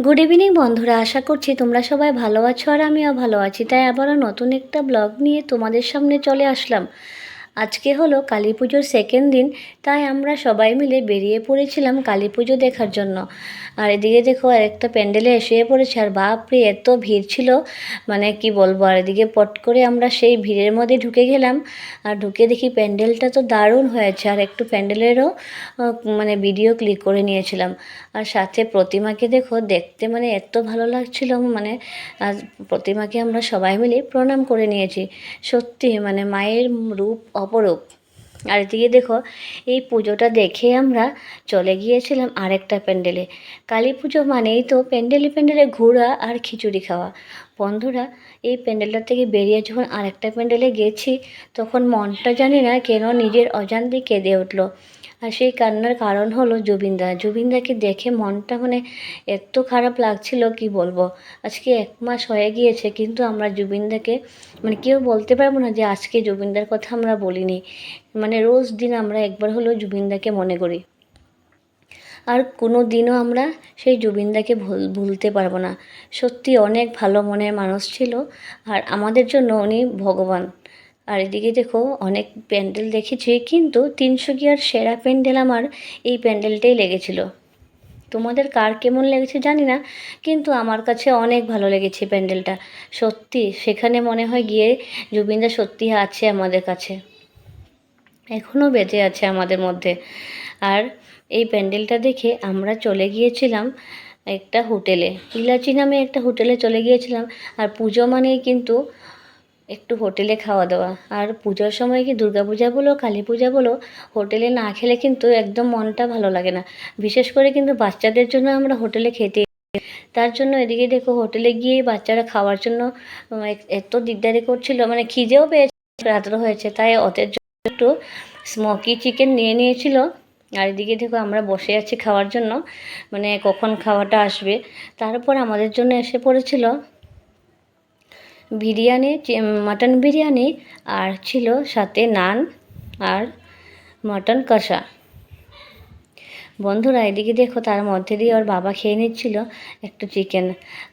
Good evening বন্ধুরা, আশা করছি তোমরা সবাই ভালো আছো আর আমিও ভালো আছি। তাই আবারও নতুন একটা ব্লগ নিয়ে তোমাদের সামনে চলে আসলাম। আজকে হলো কালী পুজোর সেকেন্ড দিন, তাই আমরা সবাই মিলে বেরিয়ে পড়েছিলাম কালী পুজো দেখার জন্য। আর এদিকে দেখো আরেকটা প্যান্ডেলে শুয়ে পড়েছে, আর বাপরে এত ভিড় ছিল, মানে কি বলবো। আর এদিকে পট করে আমরা সেই ভিড়ের মধ্যে ঢুকে গেলাম, আর ঢুকে দেখি প্যান্ডেলটা তো দারুণ হয়েছে। আর একটু প্যান্ডেলেরও মানে ভিডিও ক্লিক করে নিয়েছিলাম। আর সাথে প্রতিমাকে দেখো, দেখতে মানে এত ভালো লাগছিল, মানে আর প্রতিমাকে আমরা সবাই মিলে প্রণাম করে নিয়েছি। সত্যি মানে মায়ের রূপ অপরূপ। আর এদিকে দেখো এই পুজোটা দেখে আমরা চলে গিয়েছিলাম আরেকটা প্যান্ডেলে। কালী পুজো মানেই তো প্যান্ডেলে প্যান্ডেলে ঘোরা আর খিচুড়ি খাওয়া। বন্ধুরা, এই প্যান্ডেলটা থেকে বেরিয়ে যখন আরেকটা প্যান্ডেলে গেছি, তখন মনটা জানি না কেন নিজের অজান্তে কেঁদে উঠলো। আর সেই কান্নার কারণ হলো জুবিনদাকে দেখে মনটা মানে এত খারাপ লাগছিল কি বলবো। আজকে 1 মাস হয়ে গিয়েছে, কিন্তু আমরা জুবিনদাকে মানে কেউ বলতে পারবো না যে আজকে জুবিনদার কথা আমরা বলিনি। মানে রোজ দিন আমরা একবার হলেও জুবিনদাকে মনে করি, আর কোনো দিনও আমরা সেই জুবিনদাকে ভুলতে পারবো না। সত্যি অনেক ভালো মনের মানুষ ছিল, আর আমাদের জন্য উনি ভগবান। আর এদিকে দেখো অনেক প্যান্ডেল দেখেছি, কিন্তু তিনশুকিয়ার সেরা প্যান্ডেল আমার এই প্যান্ডেলটাই লেগেছিল। তোমাদের কার কেমন লেগেছে জানি না, কিন্তু আমার কাছে অনেক ভালো লেগেছে প্যান্ডেলটা। সত্যি সেখানে মনে হয় গিয়ে জুবিনদা সত্যি আছে আমাদের কাছে, এখনও বেঁচে আছে আমাদের মধ্যে। আর এই প্যান্ডেলটা দেখে আমরা চলে গিয়েছিলাম একটা হোটেলে, ইলাচি নামে একটা হোটেলে চলে গিয়েছিলাম। আর পুজো মানেই কিন্তু একটু হোটেলে খাওয়া দাওয়া। আর পুজোর সময় কি দুর্গাপূজা বলো কালী পূজা বলো, হোটেলে না খেলে কিন্তু একদম মনটা ভালো লাগে না। বিশেষ করে কিন্তু বাচ্চাদের জন্য আমরা হোটেলে খেতে, তার জন্য এদিকে দেখো হোটেলে গিয়ে বাচ্চারা খাওয়ার জন্য এত দিকদারি করছিল, মানে খিদেও পেয়েছে, রাত্র হয়েছে, তাই ওদের জন্য একটু স্মোকি চিকেন নিয়ে নিয়েছিল। আর এদিকে দেখো আমরা বসে আছি খাওয়ার জন্য, মানে কখন খাওয়াটা আসবে। তারপর আমাদের জন্য এসে পড়েছিল বিরিয়ানি, মাটন বিরিয়ানি, আর ছিল সাথে নান আর মটন কষা। বন্ধুরা এদিকে দেখো তার মধ্যে দিয়ে ওর বাবা খেয়ে নিচ্ছিল একটু চিকেন।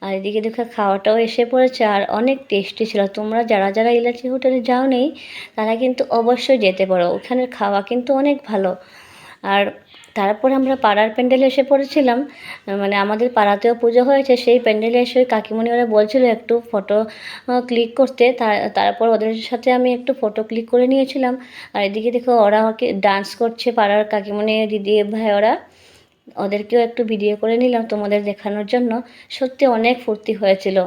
আর এদিকে দেখো খাওয়াটাও এসে পড়েছে, আর অনেক টেস্টি ছিল। তোমরা যারা যারা ইলাচি হোটেলে যাও নেই, তারা কিন্তু অবশ্যই যেতে পারো, ওখানের খাওয়া কিন্তু অনেক ভালো। আর তারপর আমরা পাড়ার প্যান্ডেলে এসে পড়েছিলাম, মানে আমাদের পাড়াতেও পুজো হয়েছে, সেই প্যান্ডেলে এসে ওই কাকিমণি ওরা বলছিল একটু ফটো ক্লিক করতে, তারপর ওদের সাথে আমি একটু ফটো ক্লিক করে নিয়েছিলাম। আর এদিকে দেখো ওরা ওকে ডান্স করছে, পাড়ার কাকিমণি দিদি ভাই ওরা, ওদেরকেও একটু ভিডিও করে নিলাম তোমাদের দেখানোর জন্য। সত্যি অনেক ফুর্তি হয়েছিল।